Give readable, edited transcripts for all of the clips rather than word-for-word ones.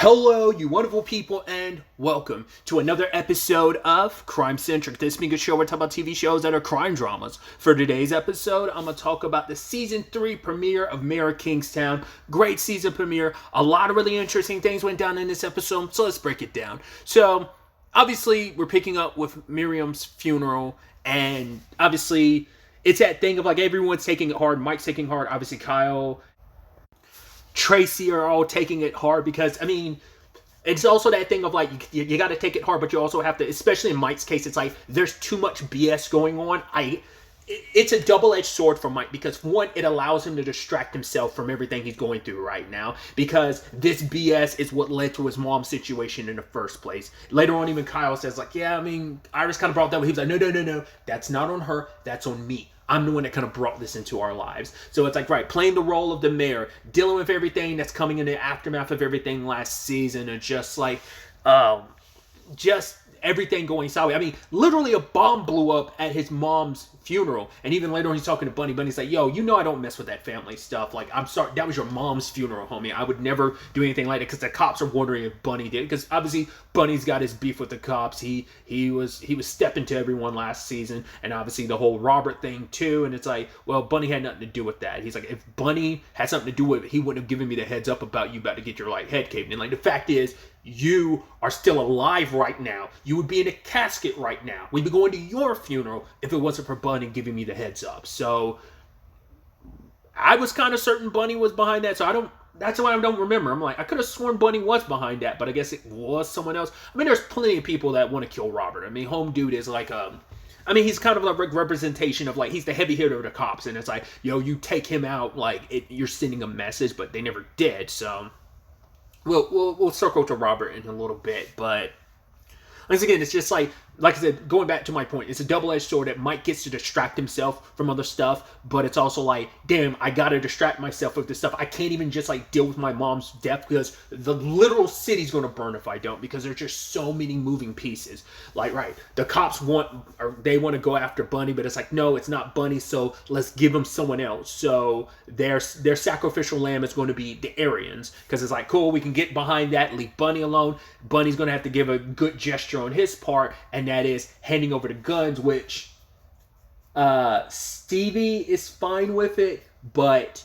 Hello, you wonderful people, and welcome to another episode of Centric. This being a show where I talk about TV shows that are crime dramas. For today's episode, I'm going to talk about the Season 3 premiere of Mayor of Kingstown. Great season premiere. A lot of really interesting things went down in this episode, so let's break it down. So, obviously, we're picking up with Miriam's funeral, and obviously, it's that thing of like everyone's taking it hard. Mike's taking it hard. Obviously, Kyle, Tracy are all taking it hard because, I mean, it's also that thing of like, you got to take it hard, but you also have to, especially in Mike's case, it's like, there's too much BS going on. It's a double-edged sword for Mike because, one, it allows him to distract himself from everything he's going through right now because this BS is what led to his mom's situation in the first place. Later on, even Kyle says, like, yeah, I mean, Iris kind of brought that up. He was like, no, that's not on her, that's on me. I'm the one that kind of brought this into our lives. So it's like, right, playing the role of the mayor, dealing with everything that's coming in the aftermath of everything last season, and just like, just everything going sideways. I mean, literally a bomb blew up at his mom's funeral. And even later on, he's talking to Bunny. Bunny's like, yo, you know I don't mess with that family stuff. Like, I'm sorry, that was your mom's funeral, homie. I would never do anything like that because the cops are wondering if Bunny did. Because obviously, Bunny's got his beef with the cops. He was stepping to everyone last season. And obviously, the whole Robert thing, too. And it's like, well, Bunny had nothing to do with that. He's like, if Bunny had something to do with it, he wouldn't have given me the heads up about you about to get your, like, head caved in. Like, the fact is, you are still alive right now. You would be in a casket right now. We'd be going to your funeral if it wasn't for Bunny giving me the heads up. So I was kind of certain Bunny was behind that. So that's why I don't remember. I'm like, I could have sworn Bunny was behind that, but I guess it was someone else. I mean, there's plenty of people that want to kill Robert. I mean, Home Dude is like I mean, he's kind of like a representation of like, he's the heavy hitter of the cops. And it's like, yo, you take him out, like you're sending a message, but they never did. So we'll circle to Robert in a little bit, but once again, it's just like I said, going back to my point, it's a double-edged sword that Mike gets to distract himself from other stuff, but it's also like, damn, I gotta distract myself with this stuff. I can't even just like deal with my mom's death because the literal city's gonna burn if I don't, because there's just so many moving pieces. Like, right, the cops want to go after Bunny, but it's like, no, it's not Bunny, so let's give them someone else. So their sacrificial lamb is going to be the Aryans, because it's like, cool, we can get behind that, leave Bunny alone. Bunny's gonna have to give a good gesture on his part, and that is handing over the guns, which Stevie is fine with it, but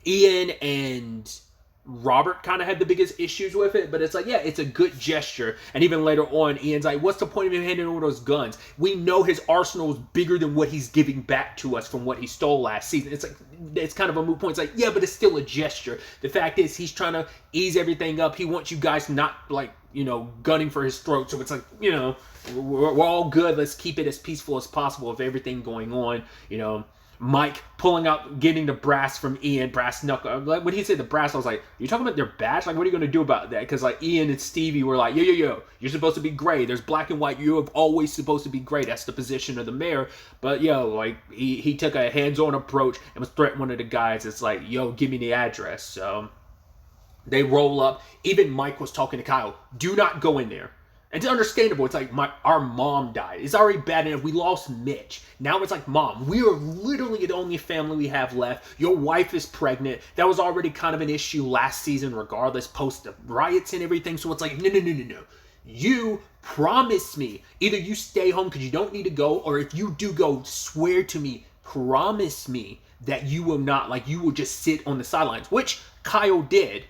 Ian and Robert kind of had the biggest issues with it. But it's like, yeah, it's a good gesture. And even later on, Ian's like, what's the point of him handing over those guns? We know his arsenal is bigger than what he's giving back to us from what he stole last season. It's like, it's kind of a moot point. It's like, yeah, but it's still a gesture. The fact is, he's trying to ease everything up. He wants you guys not, like, gunning for his throat. So it's like, we're all good. Let's keep it as peaceful as possible with everything going on. Mike pulling out, getting the brass from Ian, brass knuckle. Like, when he said the brass, I was like, are you talking about their badge? Like, what are you going to do about that? Because, like, Ian and Stevie were like, yo, you're supposed to be gray. There's black and white. You're always supposed to be gray. That's the position of the mayor. But, like, he took a hands-on approach and was threatening one of the guys. It's like, yo, give me the address. So they roll up. Even Mike was talking to Kyle. Do not go in there. And it's understandable. It's like, our mom died. It's already bad enough. We lost Mitch. Now it's like, Mom, we are literally the only family we have left. Your wife is pregnant. That was already kind of an issue last season, regardless, post the riots and everything. So it's like, no. You promise me. Either you stay home because you don't need to go, or if you do go, swear to me, promise me that you will not, like, you will just sit on the sidelines, which Kyle did.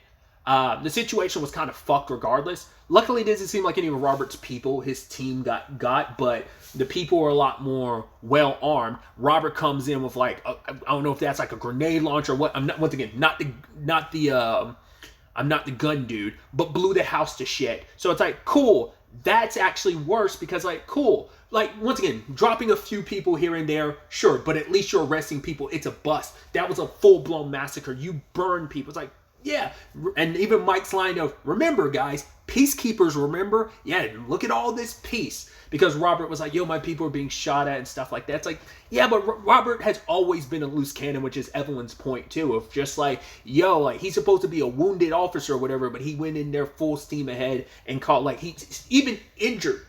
The situation was kind of fucked regardless. Luckily, it doesn't seem like any of Robert's people, his team got, but the people are a lot more well armed. Robert comes in with like, I don't know if that's like a grenade launcher or what. I'm not, once again, I'm not the gun dude, but blew the house to shit. So it's like, cool. That's actually worse because, like, cool. Like, once again, dropping a few people here and there, sure, but at least you're arresting people. It's a bust. That was a full-blown massacre. You burn people. It's like, yeah. And even Mike's line of, remember, guys, peacekeepers, remember? Yeah, look at all this peace. Because Robert was like, yo, my people are being shot at and stuff like that. It's like, yeah, but Robert has always been a loose cannon, which is Evelyn's point, too, of just like, yo, like, he's supposed to be a wounded officer or whatever, but he went in there full steam ahead and caught, like, he's even injured.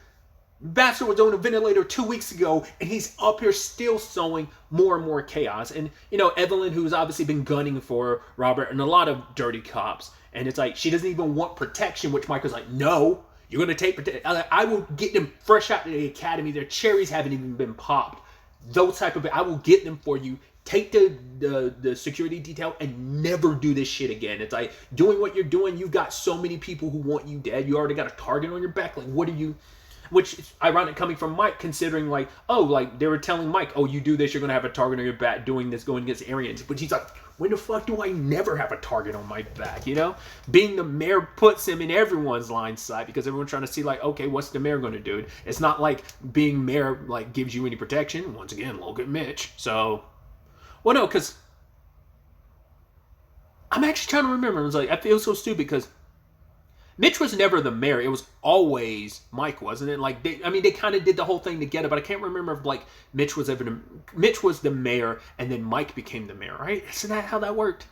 Bachelor was on a ventilator 2 weeks ago, and he's up here still sowing more and more chaos. And, Evelyn, who's obviously been gunning for Robert, and a lot of dirty cops, And it's like, she doesn't even want protection, which Mike was like, no, you're going to take protection. I will get them fresh out of the academy. Their cherries haven't even been popped. Those type of, I will get them for you. Take the security detail and never do this shit again. It's like, doing what you're doing, you've got so many people who want you dead. You already got a target on your back. Like, what are you... Which is ironic coming from Mike, considering like, oh, like they were telling Mike, oh, you do this, you're going to have a target on your back doing this, going against Aryans. But he's like, when the fuck do I never have a target on my back, you know? Being the mayor puts him in everyone's line sight because everyone's trying to see like, okay, what's the mayor going to do? It's not like being mayor like gives you any protection. Once again, look at Mitch. So, well, no, because I'm actually trying to remember. I was like, I feel so stupid because Mitch was never the mayor. It was always Mike, wasn't it? Like, they kind of did the whole thing together, but I can't remember if, like, Mitch was the mayor, and then Mike became the mayor, right? Isn't that how that worked?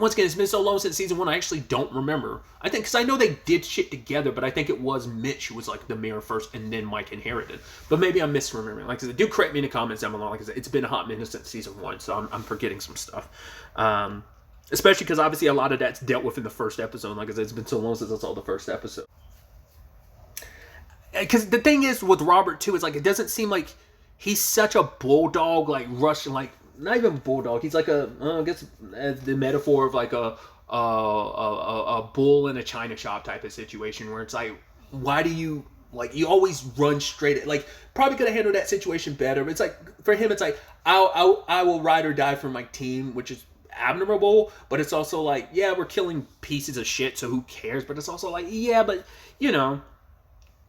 Once again, it's been so long since season 1, I actually don't remember. I think, because I know they did shit together, but I think it was Mitch who was, like, the mayor first, and then Mike inherited. But maybe I'm misremembering. Like I said, do correct me in the comments down below. Like I said, it's been a hot minute since season 1, so I'm forgetting some stuff. Especially because obviously a lot of that's dealt with in the first episode. Like I said, it's been so long since I saw the first episode. Because the thing is with Robert too, is like, it doesn't seem like he's such a bulldog, like Russian, like not even bulldog. He's like I guess the metaphor of like a bull in a china shop type of situation where it's like, why do you, like, you always run straight at, like, probably could have handled that situation better. But it's like, for him, it's like, I will ride or die for my team, which is admirable, but it's also like, yeah, we're killing pieces of shit, so who cares? But it's also like, yeah, but you know,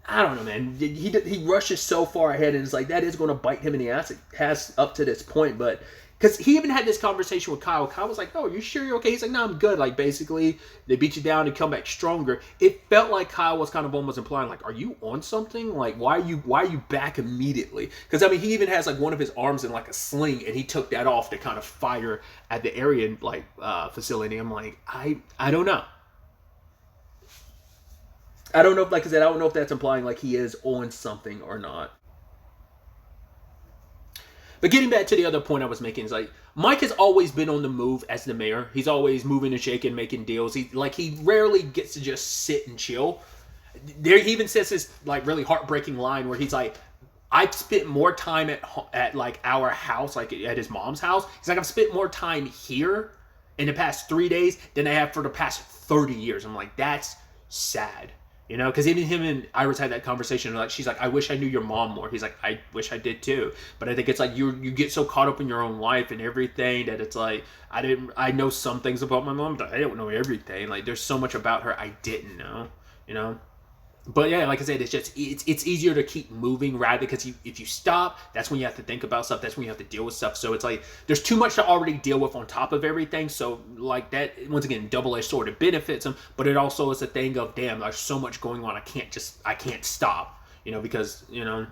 I don't know, man. He rushes so far ahead, and it's like that is going to bite him in the ass. It has up to this point, but because he even had this conversation with Kyle. Kyle was like, "Oh, you sure you're okay?" He's like, "No, I'm good." Like, basically, they beat you down and come back stronger. It felt like Kyle was kind of almost implying, like, "Are you on something? Like, why are you back immediately?" Because I mean, he even has like one of his arms in like a sling, and he took that off to kind of fire at the Aryan like facility. I'm like, I don't know. I don't know if, like I said, I don't know if that's implying like he is on something or not. But getting back to the other point I was making is like, Mike has always been on the move as the mayor. He's always moving and shaking, making deals. He rarely gets to just sit and chill. There, he even says this like really heartbreaking line where he's like, I've spent more time at like our house, like at his mom's house. He's like, I've spent more time here in the past 3 days than I have for the past 30 years. I'm like, that's sad. You know, because even him and Iris had that conversation. Like, she's like, I wish I knew your mom more. He's like, I wish I did too. But I think it's like you get so caught up in your own life and everything that it's like, I know some things about my mom, but I don't know everything. Like, there's so much about her I didn't know, you know. But yeah, like I said, it's easier to keep moving rather, because if you stop, that's when you have to think about stuff. That's when you have to deal with stuff. So it's like there's too much to already deal with on top of everything. So like that, once again, double-edged sword. It benefits him, but it also is a thing of, damn, there's so much going on. I can't stop, you know, because, you know.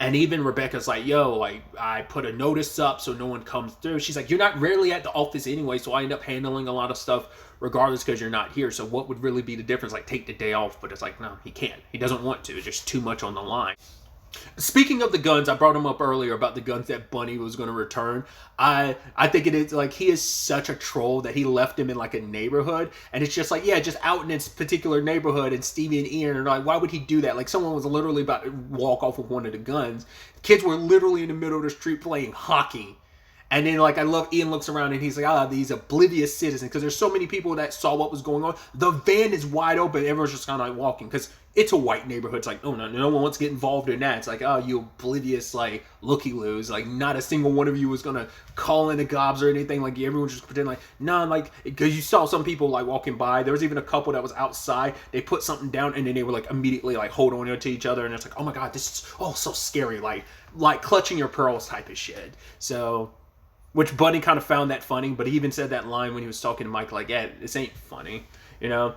And even Rebecca's like, yo, like, I put a notice up so no one comes through. She's like, you're not rarely at the office anyway, so I end up handling a lot of stuff regardless because you're not here. So what would really be the difference? Like, take the day off. But it's like, no, he can't. He doesn't want to. It's just too much on the line. Speaking of the guns, I brought him up earlier about the guns that Bunny was going to return. I think it is like, he is such a troll that he left him in like a neighborhood, and it's just like, yeah, just out in this particular neighborhood, and Stevie and Ian are like, why would he do that? Like, someone was literally about to walk off with one of the guns. Kids were literally in the middle of the street playing hockey. And then, like, I love Ian looks around and he's like, these oblivious citizens. Because there's so many people that saw what was going on. The van is wide open. Everyone's just kind of like walking. Because it's a white neighborhood. It's like, oh, no one wants to get involved in that. It's like, oh, you oblivious, like, looky-loos. Like, not a single one of you was going to call in the gobs or anything. Like, everyone's just pretending like, no, like, because you saw some people, like, walking by. There was even a couple that was outside. They put something down and then they were, like, immediately, like, hold on to each other. And it's like, oh, my God, this is, so scary. Like clutching your pearls type of shit. So... Which Bunny kind of found that funny, but he even said that line when he was talking to Mike, like, yeah, this ain't funny, you know?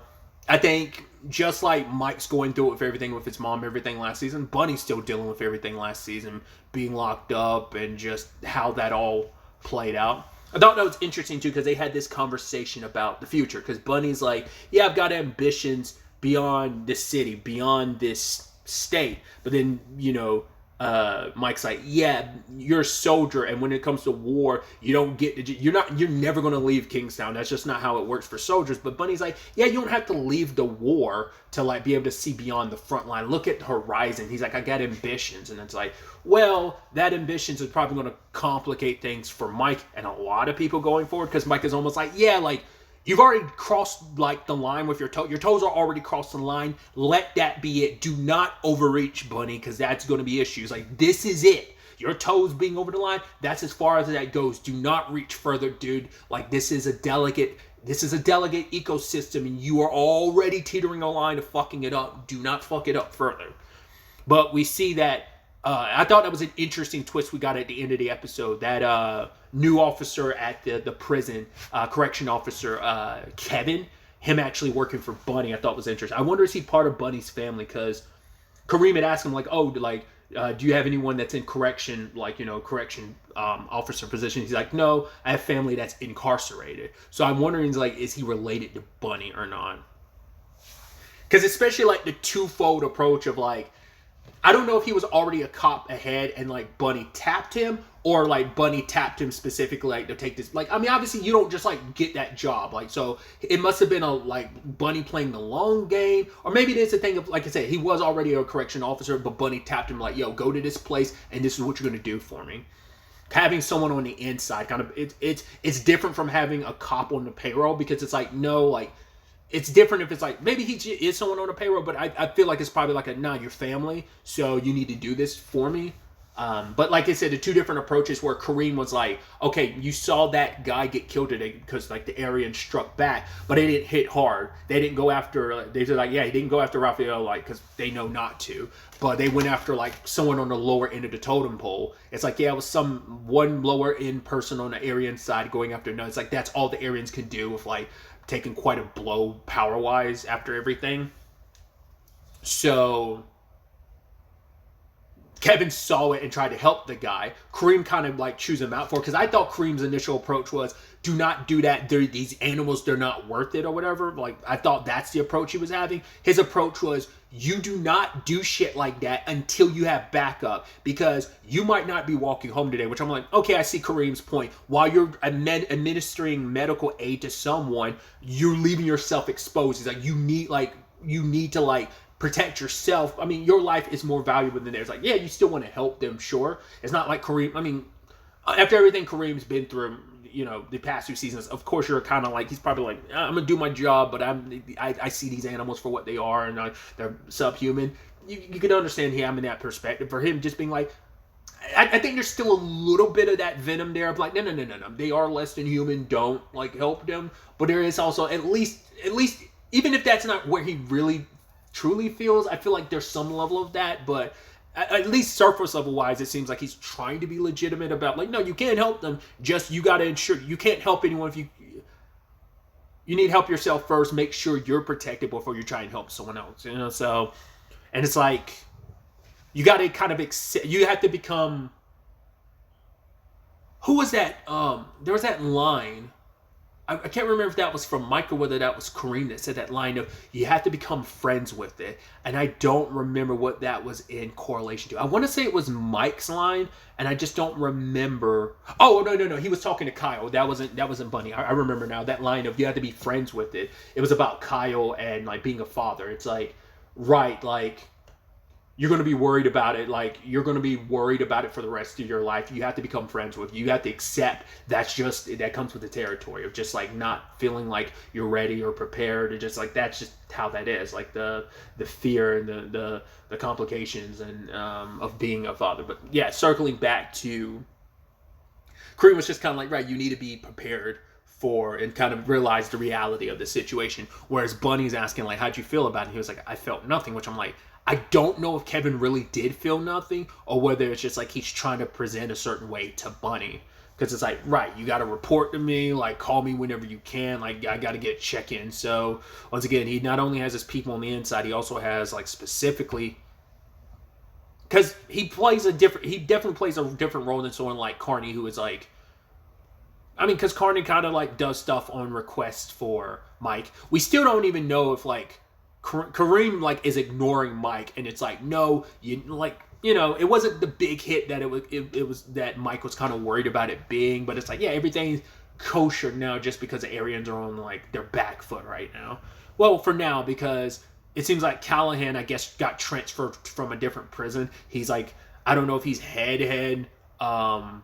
I think just like Mike's going through it with everything with his mom, everything last season, Bunny's still dealing with everything last season, being locked up and just how that all played out. I thought that was interesting, too, because they had this conversation about the future, because Bunny's like, yeah, I've got ambitions beyond this city, beyond this state, but then, you know, Mike's like, yeah, you're a soldier, and when it comes to war, you're never going to leave Kingstown. That's just not how it works for soldiers. But Bunny's like, yeah, you don't have to leave the war to like be able to see beyond the front line. Look at the horizon. He's like, I got ambitions. And it's like, well, that ambitions is probably going to complicate things for Mike and a lot of people going forward, because Mike is almost like, yeah, like, you've already crossed like the line with your toe. Your toes are already crossed the line. Let that be it. Do not overreach, Bunny, because that's going to be issues. Like, this is it. Your toes being over the line, that's as far as that goes. Do not reach further, dude. Like, this is a delicate ecosystem, and you are already teetering a line of fucking it up. Do not fuck it up further. But we see that I thought that was an interesting twist we got at the end of the episode. That new officer at the prison, correction officer, Kevin, him actually working for Bunny, I thought was interesting. I wonder, is he part of Bunny's family? Because Kareem had asked him, like, oh, like, do you have anyone that's in correction, like, you know, correction officer position? He's like, no, I have family that's incarcerated. So I'm wondering, like, is he related to Bunny or not? Because especially, like, the twofold approach of, like, I don't know if he was already a cop ahead and like Bunny tapped him, or like Bunny tapped him specifically like to take this. Like, I mean, obviously you don't just like get that job. Like, so it must have been a like Bunny playing the long game, or maybe it's a thing of, like I said, he was already a correction officer, but Bunny tapped him like, yo, go to this place and this is what you're gonna do for me. Having someone on the inside, kind of, it's different from having a cop on the payroll, because it's like, no, like, it's different if it's like, maybe he is someone on a payroll, but I feel like it's probably like nah, your family, so you need to do this for me. But like I said, the two different approaches where Kareem was like, okay, you saw that guy get killed today because like the Aryan struck back, but they didn't hit hard. They didn't go after, they said like, yeah, he didn't go after Raphael, like, because they know not to, but they went after like someone on the lower end of the totem pole. It's like, yeah, it was one lower end person on the Aryan side going after, no, it's like, that's all the Aryans can do with like taking quite a blow power-wise after everything. So Kevin saw it and tried to help the guy. Kareem kind of like chews him out for it, because I thought Kareem's initial approach was, do not do that. These animals, they're not worth it or whatever. Like, I thought that's the approach he was having. His approach was, you do not do shit like that until you have backup, because you might not be walking home today, which I'm like, okay, I see Kareem's point. While you're administering medical aid to someone, you're leaving yourself exposed. It's like, you need to like protect yourself. I mean, your life is more valuable than theirs. Like, yeah, you still want to help them, sure. It's not like Kareem, I mean, after everything Kareem's been through, you know, the past 2 seasons, of course you're kind of like, he's probably like, I'm gonna do my job, but I see these animals for what they are, and they're subhuman. You can understand him in that perspective. For him just being like, I think there's still a little bit of that venom there of like, no, they are less than human, don't like help them. But there is also at least even if that's not where he really truly feels, I feel like there's some level of that, but at least surface level wise, it seems like he's trying to be legitimate about like, no, you can't help them, just you got to ensure you can't help anyone if you need help yourself first. Make sure you're protected before you try and help someone else, you know. So, and it's like, you got to kind of accept, you have to become, who was that, there was that line, I can't remember if that was from Mike or whether that was Kareem that said that line of, you have to become friends with it. And I don't remember what that was in correlation to. I want to say it was Mike's line, and I just don't remember. Oh, no. He was talking to Kyle. That wasn't Bunny. I remember now. That line of, you have to be friends with it. It was about Kyle and like being a father. It's like, right, like, you're going to be worried about it. Like, you're going to be worried about it for the rest of your life. You have to become friends with it. You have to accept that comes with the territory of just like not feeling like you're ready or prepared, or just like, that's just how that is. Like the fear and the complications and of being a father. But yeah, circling back to Kareem was just kind of like, right, you need to be prepared for and kind of realize the reality of the situation. Whereas Bunny's asking like, how'd you feel about it? And he was like, I felt nothing, which I'm like, I don't know if Kevin really did feel nothing, or whether it's just like he's trying to present a certain way to Bunny. Because it's like, right, you got to report to me, like call me whenever you can, like I got to get check-in. So once again, he not only has his people on the inside, he also has like specifically, because he definitely plays a different role than someone like Carney, who is like, I mean, because Carney kind of like does stuff on request for Mike. We still don't even know if like Kareem like is ignoring Mike, and it's like, no, you like, you know, it wasn't the big hit that it was that Mike was kind of worried about it being, but it's like, yeah, everything's kosher now just because the Aryans are on like their back foot right now. Well, for now, because it seems like Callahan, I guess, got transferred from a different prison. He's like, I don't know if he's head of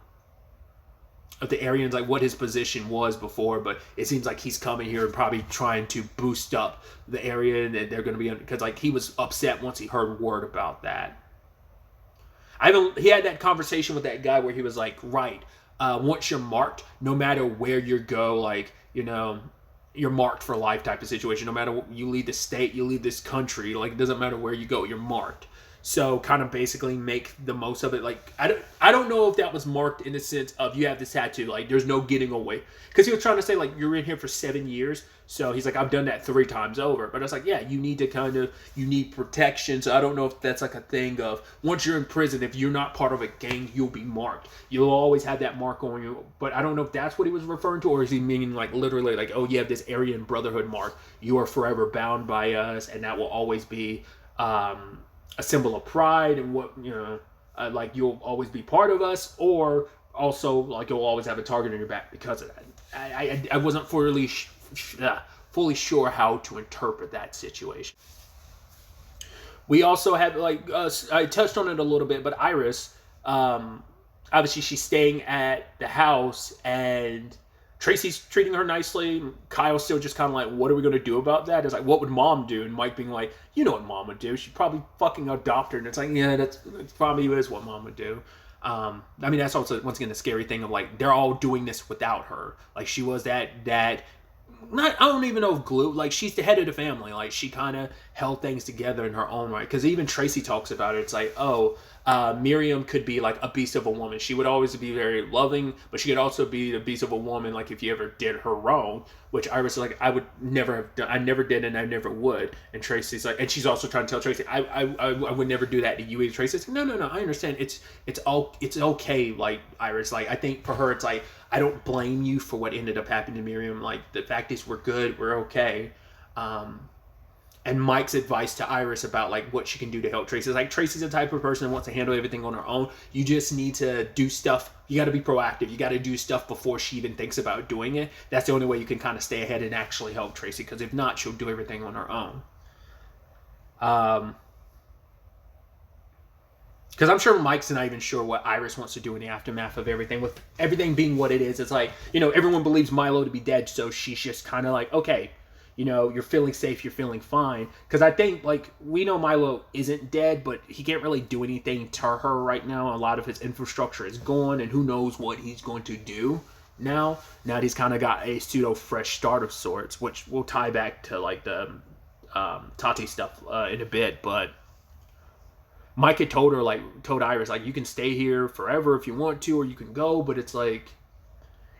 the Aryans, like what his position was before, but it seems like he's coming here and probably trying to boost up the area, and they're going to be, because like he was upset once he heard word about that. He had that conversation with that guy where he was like, right, once you're marked, no matter where you go, like, you know, you're marked for life type of situation. No matter what, you leave the state, you leave this country, like it doesn't matter where you go, you're marked. So kind of basically make the most of it. Like I don't know if that was marked in the sense of you have this tattoo, like there's no getting away. Because he was trying to say like you're in here for 7 years. So he's like, I've done that 3 times over. But it's like, yeah, you need to you need protection. So I don't know if that's like a thing of once you're in prison, if you're not part of a gang, you'll be marked. You'll always have that mark on you. But I don't know if that's what he was referring to, or is he meaning like literally like, oh, you have this Aryan Brotherhood mark. You are forever bound by us, and that will always be a symbol of pride, and what, you know, like you'll always be part of us, or also like you'll always have a target on your back because of that. I wasn't fully sure how to interpret that situation. We also have like I touched on it a little bit, but Iris, obviously she's staying at the house, and Tracy's treating her nicely. Kyle's still just kind of like, what are we going to do about that? It's like, what would mom do? And Mike being like, you know what mom would do. She'd probably fucking adopt her. And it's like, yeah, that's probably is what mom would do. I mean, that's also, once again, the scary thing of like, they're all doing this without her. Like, she was that I don't even know if glue, like she's the head of the family. Like she kind of held things together in her own right. Because even Tracy talks about it. It's like, oh, Miriam could be like a beast of a woman. She would always be very loving, but she could also be the beast of a woman. Like if you ever did her wrong, which Iris is like, I would never have done. I never did, and I never would. And Tracy's like, and she's also trying to tell Tracy, I would never do that to you. And Tracy's like, no, I understand. It's okay. Like Iris, like I think for her, it's like, I don't blame you for what ended up happening to Miriam. Like the fact is, we're good, we're okay. And Mike's advice to Iris about like what she can do to help Tracy is like, Tracy's the type of person that wants to handle everything on her own. You just need to do stuff. You got to be proactive. You got to do stuff before she even thinks about doing it. That's the only way you can kind of stay ahead and actually help Tracy. Because if not, she'll do everything on her own. Because I'm sure Mike's not even sure what Iris wants to do in the aftermath of everything. With everything being what it is, it's like, you know, everyone believes Milo to be dead. So she's just kind of like, okay, you know, you're feeling safe, you're feeling fine. Because I think, like, we know Milo isn't dead, but he can't really do anything to her right now. A lot of his infrastructure is gone, and who knows what he's going to do now. Now that he's kind of got a pseudo-fresh start of sorts, which will tie back to, like, the Tati stuff in a bit. But Mike had told Iris, like, you can stay here forever if you want to, or you can go. But it's like,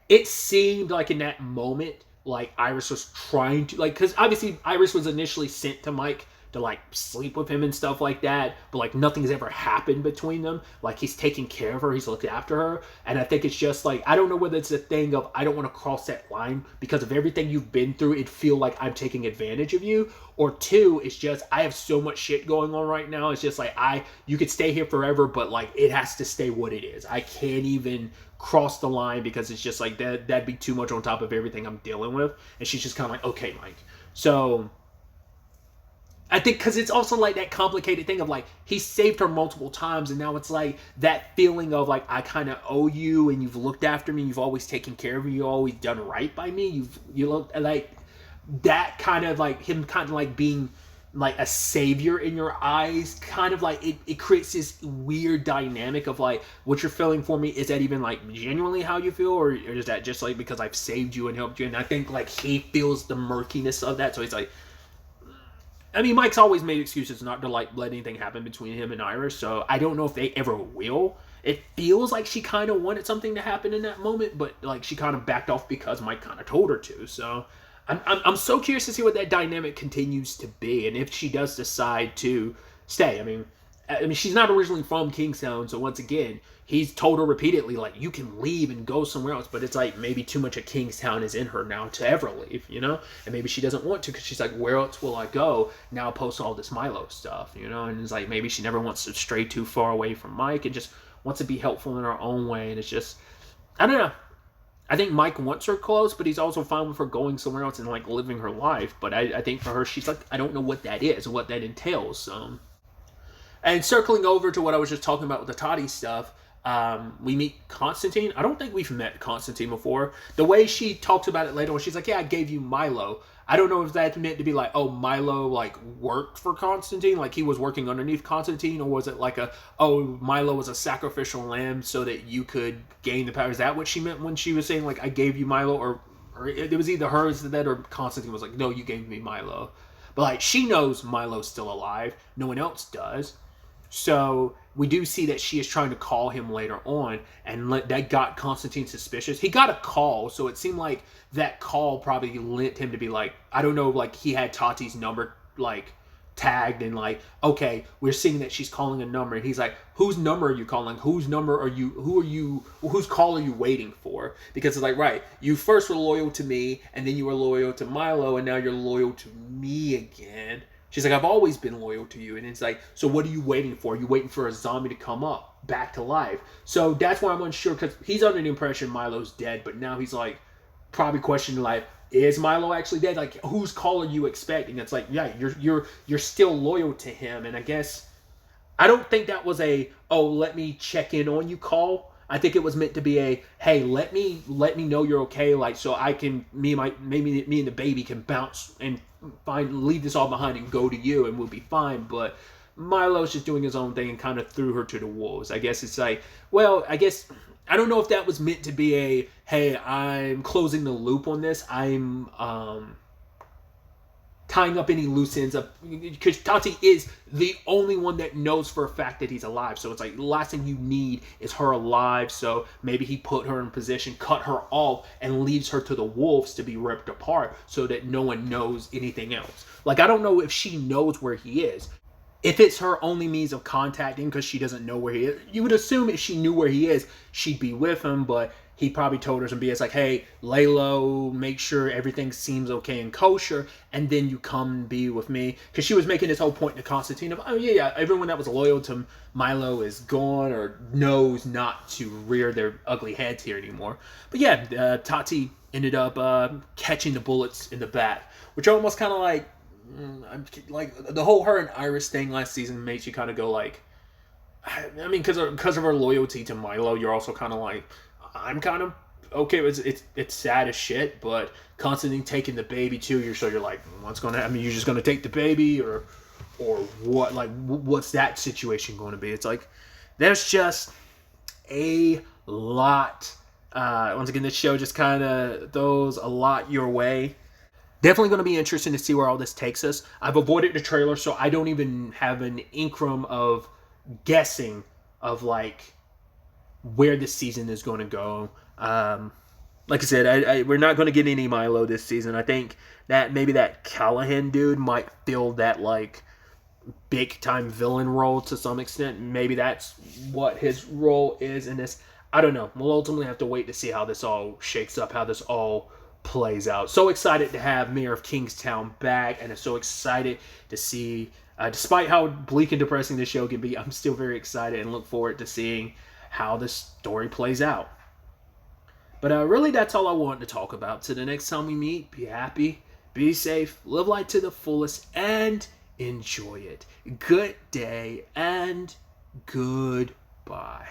it seemed like in that moment, like Iris was trying to, like, because obviously Iris was initially sent to Mike to like sleep with him and stuff like that, but like nothing's ever happened between them. Like he's taking care of her, he's looked after her, and I think it's just like, I don't know whether it's a thing of I don't want to cross that line because of everything you've been through. It feel like I'm taking advantage of you, or two, it's just I have so much shit going on right now. It's just like you could stay here forever, but like it has to stay what it is. I can't even cross the line because it's just like that'd be too much on top of everything I'm dealing with. And she's just kind of like, okay, Mike. So I think because it's also like that complicated thing of like he saved her multiple times, and now it's like that feeling of like I kind of owe you, and you've looked after me, you've always taken care of me, you've always done right by me, you look like that kind of like him kind of like being like a savior in your eyes, kind of like it creates this weird dynamic of like what you're feeling for me, is that even like genuinely how you feel, or is that just like because I've saved you and helped you? And I think like he feels the murkiness of that, so he's like, I mean, Mike's always made excuses not to like let anything happen between him and Iris, so I don't know if they ever will. It feels like she kind of wanted something to happen in that moment, but like she kind of backed off because Mike kind of told her to. So I'm so curious to see what that dynamic continues to be, and if she does decide to stay. I mean, I mean, she's not originally from Kingstown, so once again, he's told her repeatedly, like, you can leave and go somewhere else, but it's like maybe too much of Kingstown is in her now to ever leave, you know? And maybe she doesn't want to because she's like, where else will I go now post all this Milo stuff, you know? And it's like maybe she never wants to stray too far away from Mike and just wants to be helpful in her own way. And it's just, I don't know. I think Mike wants her close, but he's also fine with her going somewhere else and like living her life. But I think for her, she's like, I don't know what that is, what that entails. And circling over to what I was just talking about with the Toddy stuff, we meet Constantine. I don't think we've met Constantine before. The way she talks about it later, when she's like, yeah, I gave you Milo. I don't know if that's meant to be like, oh, Milo like worked for Constantine, like he was working underneath Constantine, or was it like Milo was a sacrificial lamb so that you could gain the power? Is that what she meant when she was saying like, I gave you Milo? Or it was either her that said, or Constantine was like, no, you gave me Milo. But like, she knows Milo's still alive. No one else does. So we do see that she is trying to call him later on, and that got Constantine suspicious. He got a call, so it seemed like that call probably lent him to be like, I don't know, like he had Tati's number like tagged and like, okay, we're seeing that she's calling a number, and he's like, whose number are you calling? Whose number are you? Whose call are you waiting for? Because it's like, right, you first were loyal to me, and then you were loyal to Milo, and now you're loyal to me again. She's like, I've always been loyal to you. And it's like, so what are you waiting for? Are you waiting for a zombie to come up, back to life? So that's why I'm unsure, because he's under the impression Milo's dead, but now he's like, probably questioning like, is Milo actually dead? Like, whose call are you expecting? It's like, yeah, you're still loyal to him. And I guess, I don't think that was let me check in on you call. I think it was meant to be hey, let me know you're okay, like so I can me and the baby can bounce and leave this all behind and go to you and we'll be fine. But Milo's just doing his own thing and kind of threw her to the wolves. I guess it's like, well, I guess I don't know if that was meant to be hey, I'm closing the loop on this. I'm tying up any loose ends up, because Tati is the only one that knows for a fact that he's alive. So it's like the last thing you need is her alive. So maybe he put her in position, cut her off, and leaves her to the wolves to be ripped apart so that no one knows anything else. Like, I don't know if she knows where he is. If it's her only means of contacting because she doesn't know where he is, you would assume if she knew where he is, she'd be with him, but he probably told her some BS like, hey, lay low, make sure everything seems okay and kosher, and then you come and be with me. Because she was making this whole point to Constantine of, oh yeah, everyone that was loyal to Milo is gone or knows not to rear their ugly heads here anymore. But yeah, Tati ended up catching the bullets in the back, which are almost kind of like the whole her and Iris thing last season makes you kind of go like, I mean, because of her loyalty to Milo, you're also kind of like, I'm kind of okay. It's sad as shit, but Constantine taking the baby too. You're like, what's going to happen? You're just going to take the baby, or what? Like, what's that situation going to be? It's like there's just a lot. Once again, this show just kind of throws a lot your way. Definitely going to be interesting to see where all this takes us. I've avoided the trailer, so I don't even have an inkling of guessing of like where this season is going to go. Like I said, we're not going to get any Milo this season. I think that maybe that Callahan dude might fill that like big time villain role to some extent. Maybe that's what his role is in this. I don't know. We'll ultimately have to wait to see how this all shakes up, how this all plays out. So excited to have Mayor of Kingstown back, and I'm so excited to see, despite how bleak and depressing this show can be, I'm still very excited and look forward to seeing how the story plays out. But really, that's all I wanted to talk about. Till the next time we meet, be happy, be safe, live life to the fullest, and enjoy it. Good day and goodbye.